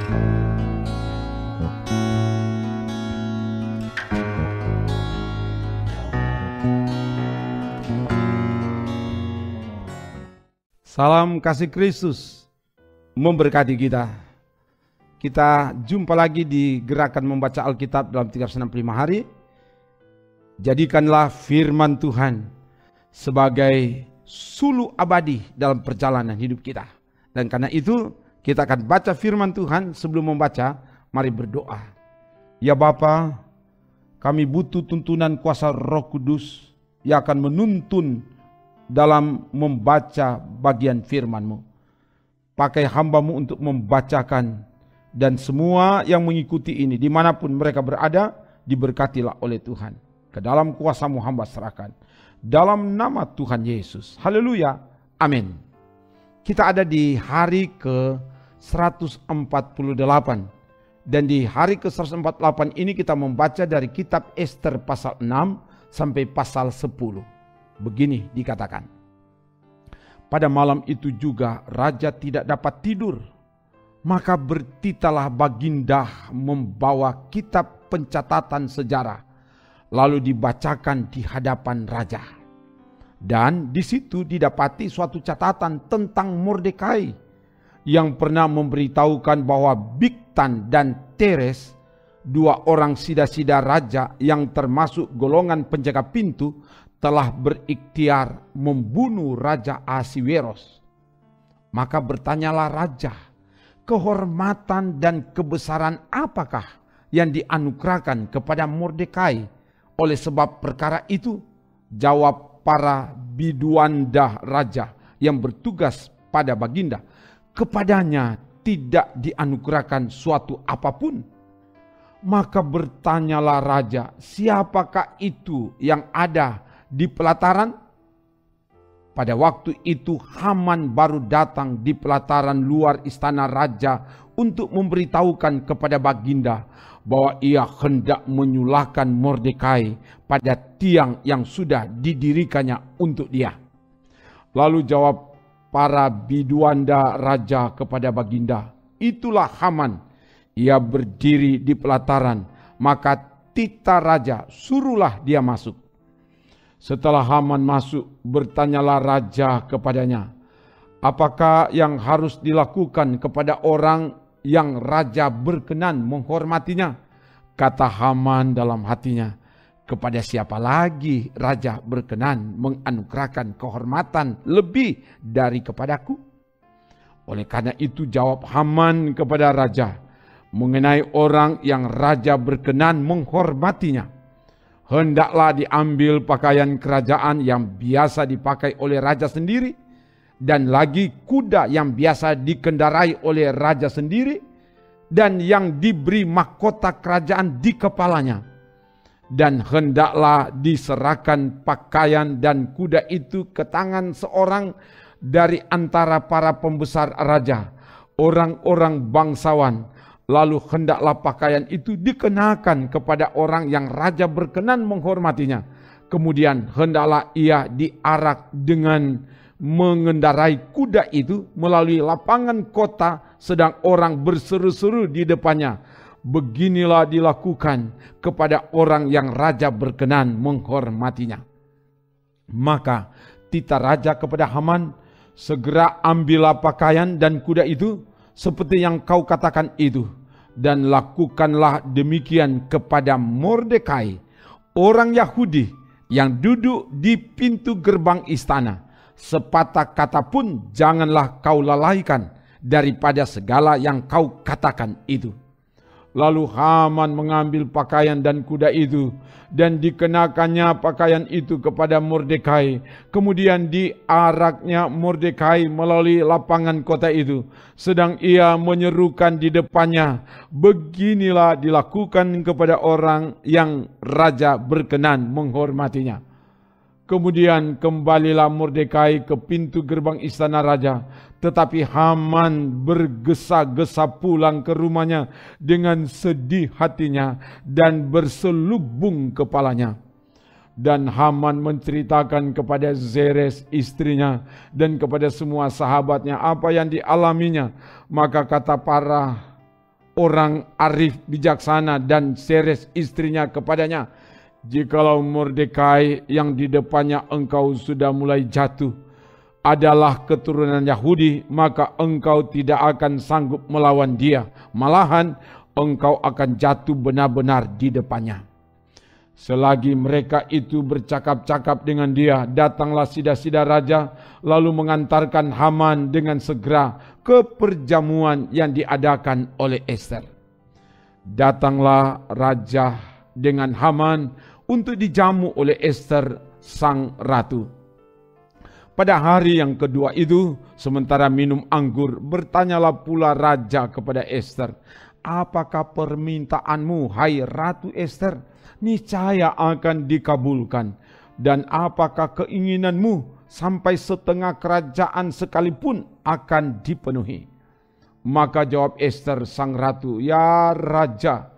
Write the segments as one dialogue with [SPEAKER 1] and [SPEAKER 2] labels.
[SPEAKER 1] Salam kasih Kristus memberkati kita. Kita jumpa lagi di gerakan membaca Alkitab dalam 365 hari. Jadikanlah firman Tuhan sebagai sulu abadi dalam perjalanan hidup kita. Dan karena itu kita akan baca firman Tuhan. Sebelum membaca, mari berdoa. Ya Bapa, kami butuh tuntunan kuasa Roh Kudus yang akan menuntun dalam membaca bagian firman-Mu. Pakai hamba-Mu untuk membacakan, dan semua yang mengikuti ini dimanapun mereka berada, diberkatilah oleh Tuhan. Ke dalam kuasa-Mu hamba serahkan, dalam nama Tuhan Yesus. Haleluya, amin. Kita ada di hari ke 148, dan di hari ke 148 ini kita membaca dari kitab Ester pasal 6 sampai pasal 10. Begini dikatakan, pada malam itu juga raja tidak dapat tidur, maka bertitalah Baginda membawa kitab pencatatan sejarah, lalu dibacakan di hadapan raja. Dan di situ didapati suatu catatan tentang Mordekai yang pernah memberitahukan bahwa Bigtan dan Teres, dua orang sida-sida raja yang termasuk golongan penjaga pintu, telah berikhtiar membunuh Raja Ahasweros. Maka bertanyalah raja, kehormatan dan kebesaran apakah yang dianugerahkan kepada Mordekai oleh sebab perkara itu? Jawab para biduanda raja yang bertugas pada Baginda, kepadanya tidak dianugerahkan suatu apapun. Maka bertanyalah raja, siapakah itu yang ada di pelataran? Pada waktu itu Haman baru datang di pelataran luar istana raja untuk memberitahukan kepada Baginda bahwa ia hendak menyulahkan Mordekai pada tiang yang sudah didirikannya untuk dia. Lalu jawab para biduanda raja kepada Baginda, itulah Haman, ia berdiri di pelataran, maka titah raja, suruhlah dia masuk. Setelah Haman masuk, bertanyalah raja kepadanya, apakah yang harus dilakukan kepada orang yang raja berkenan menghormatinya? Kata Haman dalam hatinya, kepada siapa lagi raja berkenan menganugerahkan kehormatan lebih dari kepadaku? Oleh karena itu jawab Haman kepada raja mengenai orang yang raja berkenan menghormatinya, hendaklah diambil pakaian kerajaan yang biasa dipakai oleh raja sendiri, dan lagi kuda yang biasa dikendarai oleh raja sendiri, dan yang diberi mahkota kerajaan di kepalanya. Dan hendaklah diserahkan pakaian dan kuda itu ke tangan seorang dari antara para pembesar raja, orang-orang bangsawan. Lalu hendaklah pakaian itu dikenakan kepada orang yang raja berkenan menghormatinya. Kemudian hendaklah ia diarak dengan mengendarai kuda itu melalui lapangan kota, sedang orang berseru-seru di depannya. Beginilah dilakukan kepada orang yang raja berkenan menghormatinya. Maka titah raja kepada Haman, segera ambillah pakaian dan kuda itu seperti yang kau katakan itu, dan lakukanlah demikian kepada Mordekai, orang Yahudi yang duduk di pintu gerbang istana. Sepatah kata pun janganlah kau lalaikan daripada segala yang kau katakan itu. Lalu Haman mengambil pakaian dan kuda itu, dan dikenakannya pakaian itu kepada Mordekai. Kemudian diaraknya Mordekai melalui lapangan kota itu, sedang ia menyerukan di depannya, beginilah dilakukan kepada orang yang raja berkenan menghormatinya. Kemudian kembalilah Mordekai ke pintu gerbang istana raja, tetapi Haman bergesa-gesa pulang ke rumahnya dengan sedih hatinya dan berselubung kepalanya. Dan Haman menceritakan kepada Zeres istrinya dan kepada semua sahabatnya apa yang dialaminya. Maka kata para orang arif bijaksana dan Zeres istrinya kepadanya, jikalau Mordekai yang di depannya engkau sudah mulai jatuh adalah keturunan Yahudi, maka engkau tidak akan sanggup melawan dia. Malahan engkau akan jatuh benar-benar di depannya. Selagi mereka itu bercakap-cakap dengan dia, datanglah sida-sida raja, lalu mengantarkan Haman dengan segera ke perjamuan yang diadakan oleh Ester. Datanglah raja dengan Haman untuk dijamu oleh Ester sang ratu. Pada hari yang kedua itu, sementara minum anggur, bertanyalah pula raja kepada Ester, apakah permintaanmu, hai Ratu Ester? Niscaya akan dikabulkan. Dan apakah keinginanmu, sampai setengah kerajaan sekalipun akan dipenuhi? Maka jawab Ester sang ratu, ya raja,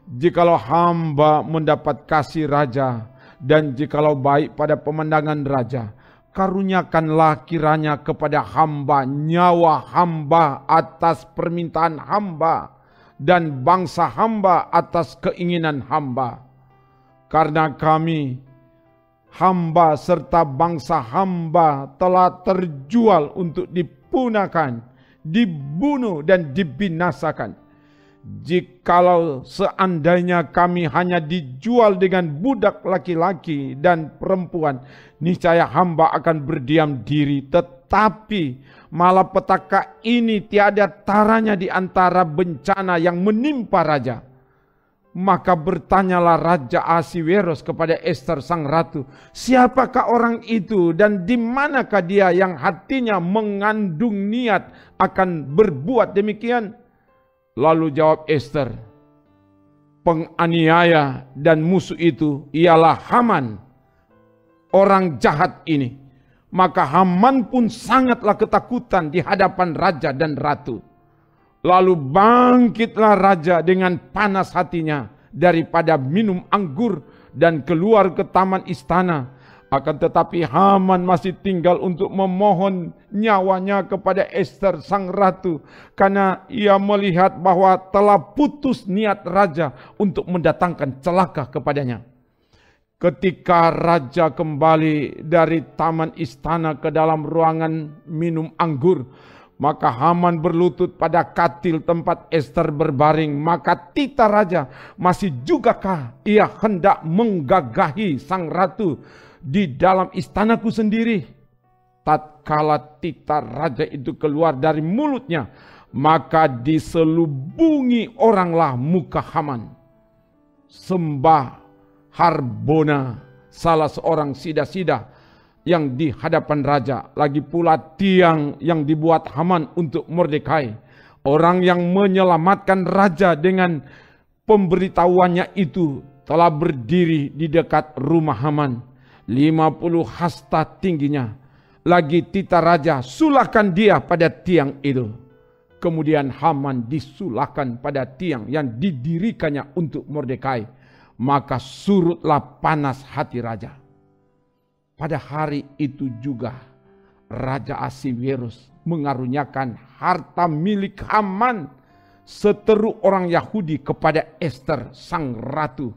[SPEAKER 1] jikalau hamba mendapat kasih raja, dan jikalau baik pada pemandangan raja, karuniakanlah kiranya kepada hamba nyawa hamba atas permintaan hamba, dan bangsa hamba atas keinginan hamba. Karena kami, hamba serta bangsa hamba telah terjual untuk dipunahkan, dibunuh dan dibinasakan. Jikalau seandainya kami hanya dijual dengan budak laki-laki dan perempuan, niscaya hamba akan berdiam diri. Tetapi malapetaka ini tiada taranya di antara bencana yang menimpa raja. Maka bertanyalah Raja Ahasiweros kepada Ester sang ratu, siapakah orang itu dan di manakah dia yang hatinya mengandung niat akan berbuat demikian? Lalu jawab Ester, penganiaya dan musuh itu ialah Haman, orang jahat ini. Maka Haman pun sangatlah ketakutan di hadapan raja dan ratu. Lalu bangkitlah raja dengan panas hatinya daripada minum anggur dan keluar ke taman istana. Akan tetapi Haman masih tinggal untuk memohon nyawanya kepada Ester sang ratu, karena ia melihat bahwa telah putus niat raja untuk mendatangkan celaka kepadanya. Ketika raja kembali dari taman istana ke dalam ruangan minum anggur, maka Haman berlutut pada katil tempat Ester berbaring. Maka tita raja, masih jugakah ia hendak menggagahi sang ratu di dalam istanaku sendiri? Tatkala tita raja itu keluar dari mulutnya, maka diselubungi oranglah muka Haman. Sembah Harbona, salah seorang sida-sida yang di hadapan raja, lagi pula tiang yang dibuat Haman untuk Mordekai. Orang yang menyelamatkan raja dengan pemberitahuannya itu telah berdiri di dekat rumah Haman, 50 hasta tingginya. Lagi tita raja, sulahkan dia pada tiang itu. Kemudian Haman disulahkan pada tiang yang didirikannya untuk Mordekai. Maka surutlah panas hati raja. Pada hari itu juga Raja Ahasiweros mengaruniakan harta milik Haman seteru orang Yahudi kepada Ester sang ratu.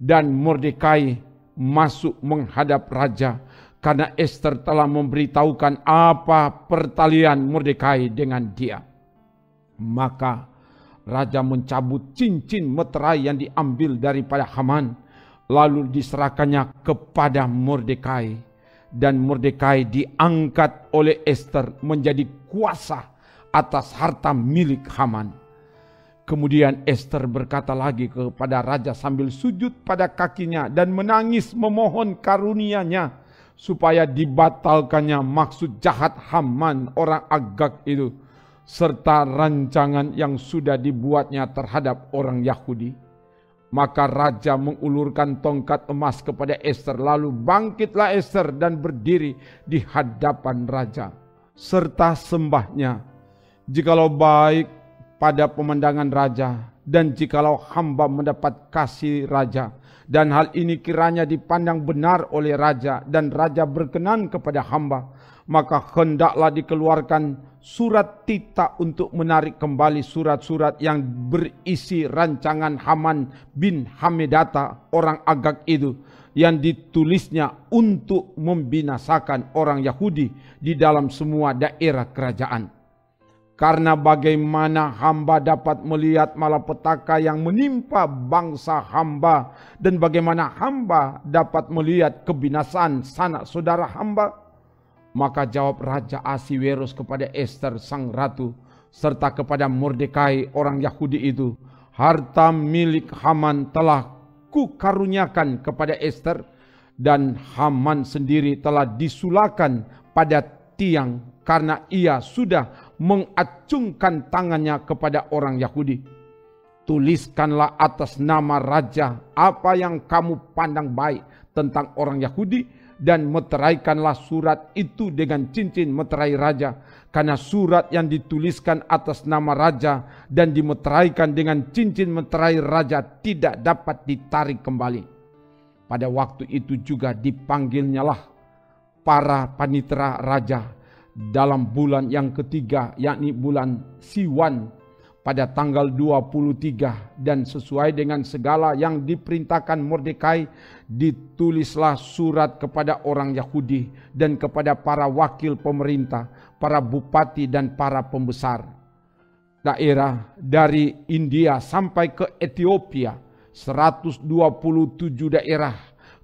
[SPEAKER 1] Dan Mordekai masuk menghadap raja karena Ester telah memberitahukan apa pertalian Mordekai dengan dia. Maka raja mencabut cincin meterai yang diambil daripada Haman, lalu diserahkannya kepada Mordekai, dan Mordekai diangkat oleh Ester menjadi kuasa atas harta milik Haman. Kemudian Ester berkata lagi kepada raja sambil sujud pada kakinya dan menangis memohon karunia-Nya supaya dibatalkannya maksud jahat Haman orang Agag itu, serta rancangan yang sudah dibuatnya terhadap orang Yahudi. Maka raja mengulurkan tongkat emas kepada Ester, lalu bangkitlah Ester dan berdiri di hadapan raja, serta sembahnya, jikalau baik pada pemandangan raja, dan jikalau hamba mendapat kasih raja, dan hal ini kiranya dipandang benar oleh raja, dan raja berkenan kepada hamba, maka hendaklah dikeluarkan surat Tita untuk menarik kembali surat-surat yang berisi rancangan Haman bin Hamedata orang Agag itu, yang ditulisnya untuk membinasakan orang Yahudi di dalam semua daerah kerajaan. Karena bagaimana hamba dapat melihat malapetaka yang menimpa bangsa hamba, dan bagaimana hamba dapat melihat kebinasaan sanak saudara hamba? Maka jawab Raja Ahasiweros kepada Ester sang ratu, serta kepada Mordekai orang Yahudi itu, harta milik Haman telah kukaruniakan kepada Ester, dan Haman sendiri telah disulakan pada tiang karena ia sudah mengacungkan tangannya kepada orang Yahudi. Tuliskanlah atas nama raja apa yang kamu pandang baik tentang orang Yahudi, dan meteraikanlah surat itu dengan cincin meterai raja, karena surat yang dituliskan atas nama raja dan dimeteraikan dengan cincin meterai raja tidak dapat ditarik kembali. Pada waktu itu juga dipanggilnyalah para panitera raja dalam bulan yang ketiga, yakni bulan Siwan, pada tanggal 23, dan sesuai dengan segala yang diperintahkan Mordekai, ditulislah surat kepada orang Yahudi dan kepada para wakil pemerintah, para bupati dan para pembesar daerah dari India sampai ke Ethiopia, 127 daerah,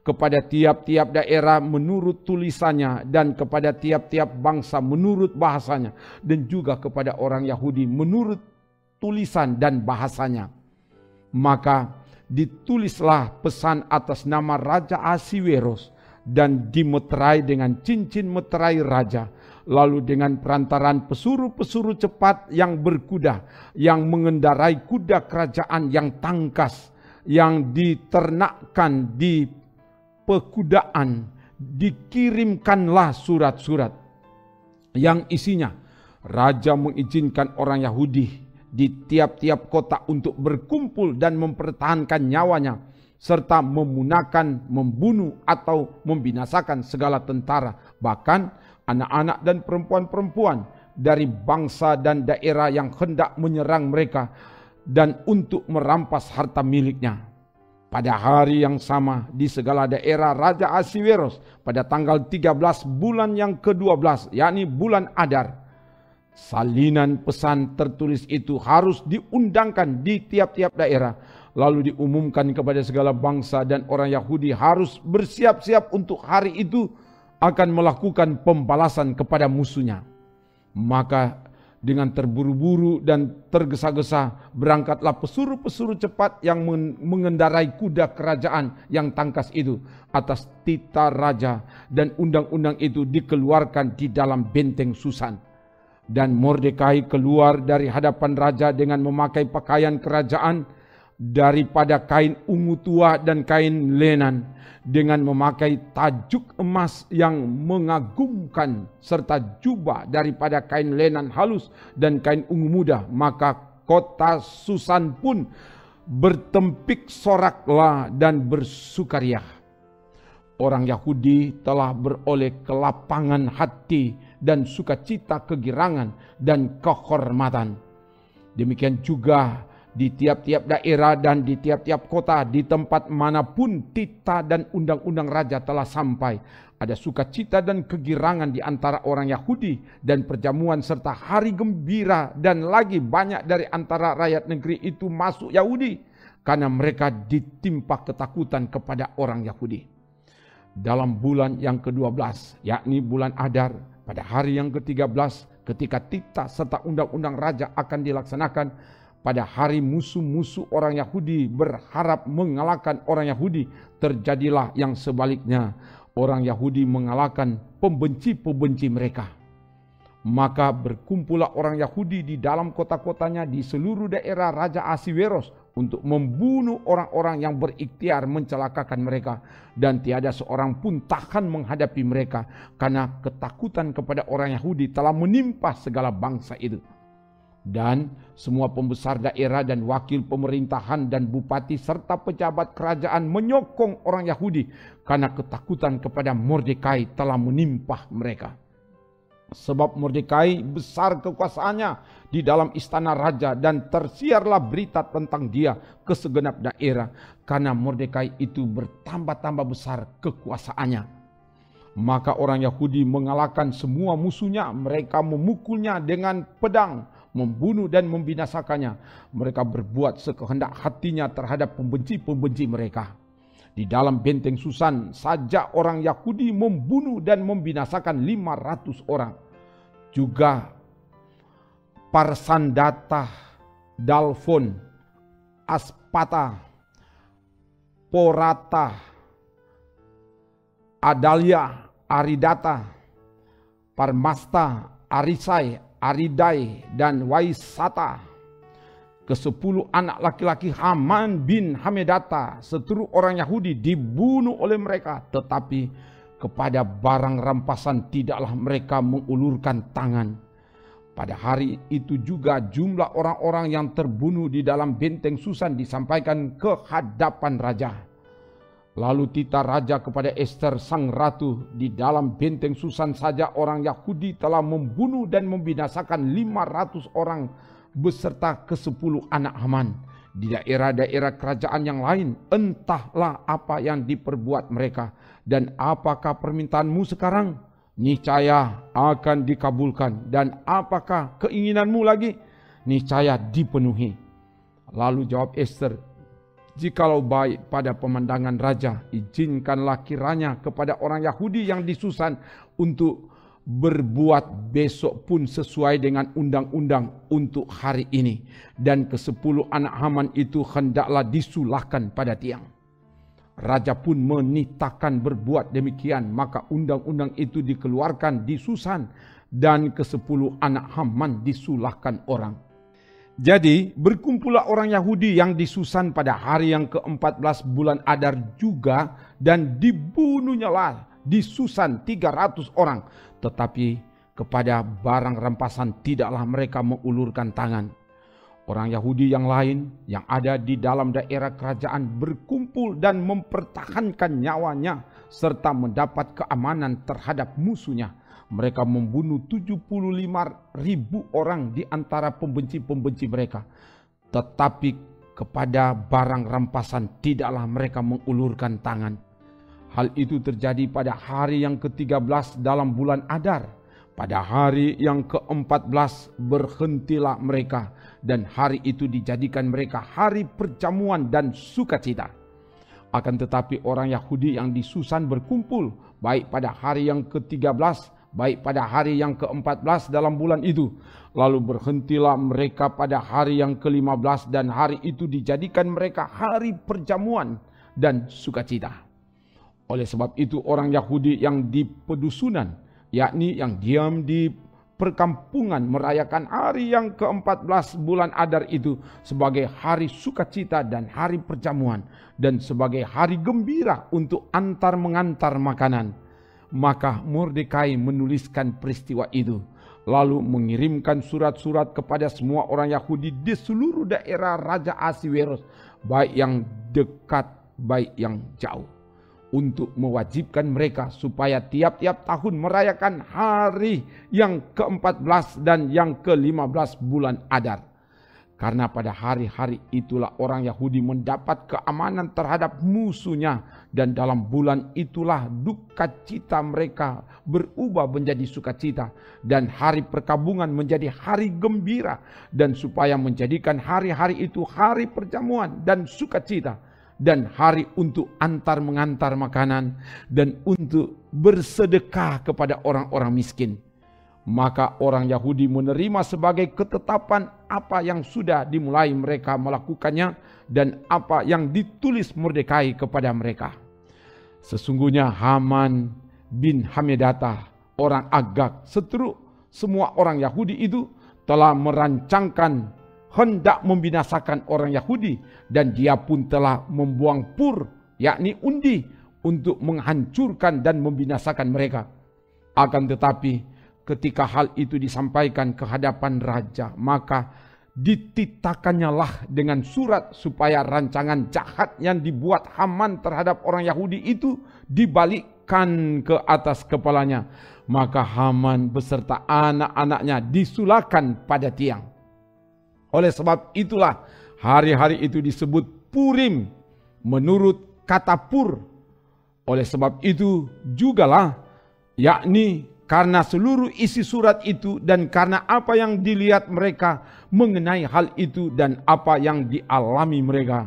[SPEAKER 1] kepada tiap-tiap daerah menurut tulisannya, dan kepada tiap-tiap bangsa menurut bahasanya, dan juga kepada orang Yahudi menurut tulisan dan bahasanya. Maka ditulislah pesan atas nama Raja Ahasiweros dan dimeterai dengan cincin meterai raja. Lalu dengan perantaran pesuruh-pesuruh cepat yang berkuda, yang mengendarai kuda kerajaan yang tangkas, yang diternakkan di pekudaan, dikirimkanlah surat-surat yang isinya raja mengizinkan orang Yahudi di tiap-tiap kota untuk berkumpul dan mempertahankan nyawanya, serta memunahkan, membunuh atau membinasakan segala tentara, bahkan anak-anak dan perempuan-perempuan dari bangsa dan daerah yang hendak menyerang mereka, dan untuk merampas harta miliknya. Pada hari yang sama di segala daerah Raja Ahasiweros pada tanggal 13 bulan yang ke-12, yakni bulan Adar, salinan pesan tertulis itu harus diundangkan di tiap-tiap daerah, lalu diumumkan kepada segala bangsa, dan orang Yahudi harus bersiap-siap untuk hari itu akan melakukan pembalasan kepada musuhnya. Maka dengan terburu-buru dan tergesa-gesa berangkatlah pesuruh-pesuruh cepat yang mengendarai kuda kerajaan yang tangkas itu atas tita raja, dan undang-undang itu dikeluarkan di dalam benteng Susan. Dan Mordekai keluar dari hadapan raja dengan memakai pakaian kerajaan daripada kain ungu tua dan kain lenan, dengan memakai tajuk emas yang mengagumkan, serta jubah daripada kain lenan halus dan kain ungu muda. Maka kota Susan pun bertempik soraklah dan bersukaria. Orang Yahudi telah beroleh kelapangan hati dan sukacita, kegirangan dan kehormatan. Demikian juga di tiap-tiap daerah dan di tiap-tiap kota, di tempat manapun tita dan undang-undang raja telah sampai, ada sukacita dan kegirangan di antara orang Yahudi, dan perjamuan serta hari gembira, dan lagi banyak dari antara rakyat negeri itu masuk Yahudi, karena mereka ditimpa ketakutan kepada orang Yahudi. Dalam bulan yang ke-12, yakni bulan Adar, pada hari yang ke-13, ketika tita serta undang-undang raja akan dilaksanakan, pada hari musuh-musuh orang Yahudi berharap mengalahkan orang Yahudi, terjadilah yang sebaliknya. Orang Yahudi mengalahkan pembenci-pembenci mereka. Maka berkumpullah orang Yahudi di dalam kota-kotanya di seluruh daerah Raja Ahasiweros untuk membunuh orang-orang yang berikhtiar mencelakakan mereka. Dan tiada seorang pun tahan menghadapi mereka, karena ketakutan kepada orang Yahudi telah menimpa segala bangsa itu. Dan semua pembesar daerah dan wakil pemerintahan dan bupati serta pejabat kerajaan menyokong orang Yahudi, karena ketakutan kepada Mordekai telah menimpa mereka. Sebab Mordekai besar kekuasaannya di dalam istana raja, dan tersiarlah berita tentang dia ke segenap daerah, karena Mordekai itu bertambah-tambah besar kekuasaannya. Maka orang Yahudi mengalahkan semua musuhnya, mereka memukulnya dengan pedang, membunuh dan membinasakannya. Mereka berbuat sekehendak hatinya terhadap pembenci-pembenci mereka. Di dalam benteng Susan saja orang Yahudi membunuh dan membinasakan 500 orang. Juga Parsandata, Dalfon, Aspata, Porata, Adalia, Aridata, Parmasta, Arisai, Aridai, dan Waisata. Ke-10 anak laki-laki Haman bin Hamedata, seteru orang Yahudi, dibunuh oleh mereka. Tetapi kepada barang rampasan tidaklah mereka mengulurkan tangan. Pada hari itu juga jumlah orang-orang yang terbunuh di dalam benteng Susan disampaikan ke hadapan raja. Lalu titah raja kepada Ester sang ratu, di dalam benteng Susan saja orang Yahudi telah membunuh dan membinasakan 500 orang beserta ke-10 anak Haman. Di daerah-daerah kerajaan yang lain, entahlah apa yang diperbuat mereka. Dan apakah permintaanmu sekarang? Niscaya akan dikabulkan. Dan apakah keinginanmu lagi? Niscaya dipenuhi. Lalu jawab Ester, jikalau baik pada pemandangan raja, izinkanlah kiranya kepada orang Yahudi yang di Susan untuk berbuat besok pun sesuai dengan undang-undang untuk hari ini. Dan ke-10 anak Haman itu hendaklah disulahkan pada tiang. Raja pun menitahkan berbuat demikian, maka undang-undang itu dikeluarkan di Susan, dan ke-10 anak Haman disulahkan orang. Jadi berkumpullah orang Yahudi yang di Susan pada hari yang ke-14 bulan Adar juga, dan dibunuhnyalah di Susan 300 orang. Tetapi kepada barang rampasan tidaklah mereka mengulurkan tangan. Orang Yahudi yang lain yang ada di dalam daerah kerajaan berkumpul dan mempertahankan nyawanya serta mendapat keamanan terhadap musuhnya. Mereka membunuh 75.000 orang di antara pembenci-pembenci mereka. Tetapi kepada barang rampasan tidaklah mereka mengulurkan tangan. Hal itu terjadi pada hari yang ke-13 dalam bulan Adar. Pada hari yang ke-14 berhentilah mereka, dan hari itu dijadikan mereka hari perjamuan dan sukacita. Akan tetapi orang Yahudi yang di Susan berkumpul, baik pada hari yang ke-13, baik pada hari yang ke-14 dalam bulan itu. Lalu berhentilah mereka pada hari yang ke-15, dan hari itu dijadikan mereka hari perjamuan dan sukacita. Oleh sebab itu orang Yahudi yang di pedusunan, yakni yang diam di perkampungan, merayakan hari yang ke-14 bulan Adar itu sebagai hari sukacita dan hari perjamuan, dan sebagai hari gembira untuk antar mengantar makanan. Maka Mordekai menuliskan peristiwa itu, lalu mengirimkan surat-surat kepada semua orang Yahudi di seluruh daerah Raja Ahasiweros, baik yang dekat baik yang jauh, untuk mewajibkan mereka supaya tiap-tiap tahun merayakan hari yang ke-14 dan yang ke-15 bulan Adar. Karena pada hari-hari itulah orang Yahudi mendapat keamanan terhadap musuhnya, dan dalam bulan itulah duka cita mereka berubah menjadi sukacita, dan hari perkabungan menjadi hari gembira, dan supaya menjadikan hari-hari itu hari perjamuan dan sukacita, dan hari untuk antar mengantar makanan, dan untuk bersedekah kepada orang-orang miskin. Maka orang Yahudi menerima sebagai ketetapan apa yang sudah dimulai mereka melakukannya, dan apa yang ditulis Mordekai kepada mereka. Sesungguhnya Haman bin Hamedata, orang Agag, seteru semua orang Yahudi itu, telah merancangkan hendak membinasakan orang Yahudi, dan dia pun telah membuang pur, yakni undi, untuk menghancurkan dan membinasakan mereka. Akan tetapi ketika hal itu disampaikan ke hadapan raja, maka dititahkannyalah dengan surat supaya rancangan jahat yang dibuat Haman terhadap orang Yahudi itu dibalikkan ke atas kepalanya. Maka Haman beserta anak-anaknya disulahkan pada tiang. Oleh sebab itulah hari-hari itu disebut Purim menurut kata pur. Oleh sebab itu jugalah, yakni karena seluruh isi surat itu dan karena apa yang dilihat mereka mengenai hal itu dan apa yang dialami mereka,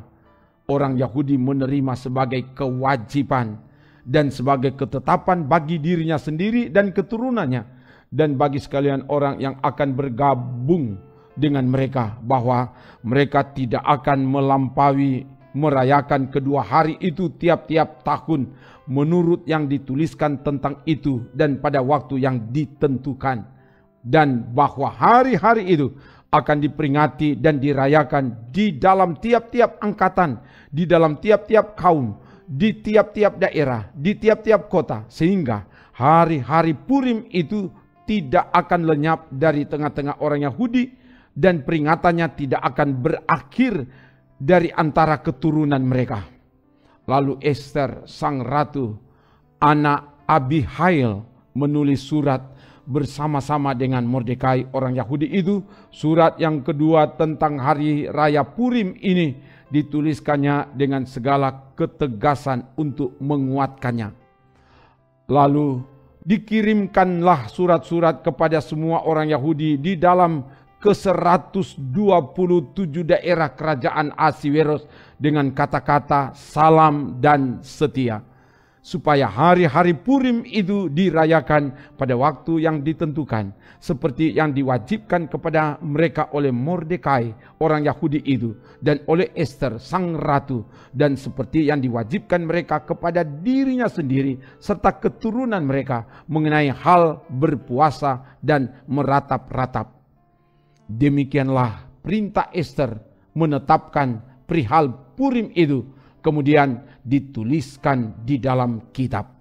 [SPEAKER 1] orang Yahudi menerima sebagai kewajiban dan sebagai ketetapan bagi dirinya sendiri dan keturunannya dan bagi sekalian orang yang akan bergabung dengan mereka, bahwa mereka tidak akan melampaui merayakan kedua hari itu tiap-tiap tahun menurut yang dituliskan tentang itu dan pada waktu yang ditentukan, dan bahwa hari-hari itu akan diperingati dan dirayakan di dalam tiap-tiap angkatan, di dalam tiap-tiap kaum, di tiap-tiap daerah, di tiap-tiap kota, sehingga hari-hari Purim itu tidak akan lenyap dari tengah-tengah orang Yahudi dan peringatannya tidak akan berakhir dari antara keturunan mereka. Lalu Esther sang ratu, anak Abihail, menulis surat bersama-sama dengan Mordekai orang Yahudi itu. Surat yang kedua tentang hari raya Purim ini dituliskannya dengan segala ketegasan untuk menguatkannya. Lalu dikirimkanlah surat-surat kepada semua orang Yahudi di dalam ke-127 daerah kerajaan Ahasiweros dengan kata-kata salam dan setia, supaya hari-hari Purim itu dirayakan pada waktu yang ditentukan, seperti yang diwajibkan kepada mereka oleh Mordekai orang Yahudi itu dan oleh Esther sang ratu, dan seperti yang diwajibkan mereka kepada dirinya sendiri serta keturunan mereka mengenai hal berpuasa dan meratap-ratap. Demikianlah perintah Esther menetapkan perihal Purim itu, kemudian dituliskan di dalam kitab.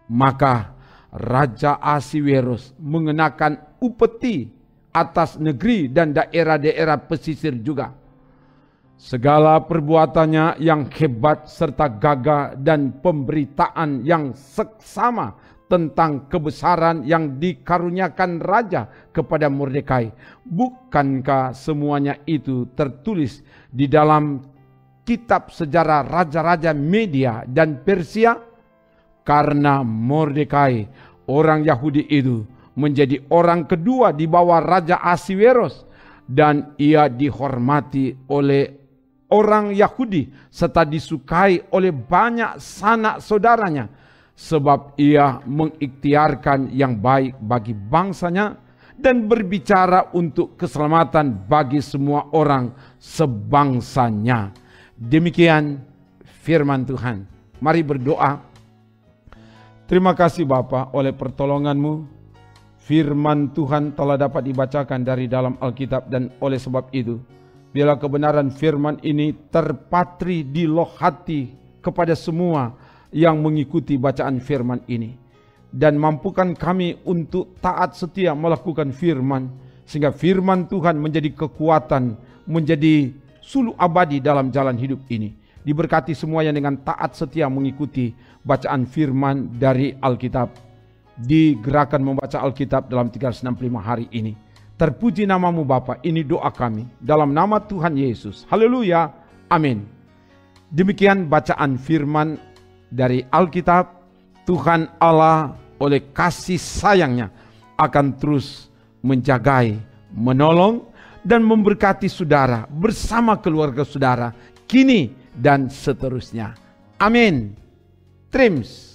[SPEAKER 1] Maka Raja Ahasiweros mengenakan upeti atas negeri dan daerah-daerah pesisir juga. Segala perbuatannya yang hebat serta gagah dan pemberitaan yang seksama tentang kebesaran yang dikaruniakan raja kepada Mordekai, bukankah semuanya itu tertulis di dalam kitab sejarah raja-raja Media dan Persia? Karena Mordekai orang Yahudi itu menjadi orang kedua di bawah Raja Ahasiweros, dan ia dihormati oleh orang Yahudi serta disukai oleh banyak sanak saudaranya, sebab ia mengikhtiarkan yang baik bagi bangsanya dan berbicara untuk keselamatan bagi semua orang sebangsanya. Demikian firman Tuhan. Mari berdoa. Terima kasih Bapa oleh pertolongan-Mu. Firman Tuhan telah dapat dibacakan dari dalam Alkitab, dan oleh sebab itu biarlah kebenaran firman ini terpatri di loh hati kepada semua yang mengikuti bacaan firman ini, dan mampukan kami untuk taat setia melakukan firman, sehingga firman Tuhan menjadi kekuatan, menjadi suluh abadi dalam jalan hidup ini. Diberkati semuanya dengan taat setia mengikuti bacaan firman dari Alkitab di gerakan membaca Alkitab dalam 365 hari ini. Terpuji namamu Bapa, ini doa kami dalam nama Tuhan Yesus. Haleluya, amin. Demikian bacaan firman dari Alkitab. Tuhan Allah oleh kasih sayangnya akan terus menjagai, menolong, dan memberkati saudara bersama keluarga saudara kini dan seterusnya. Amin. Trims.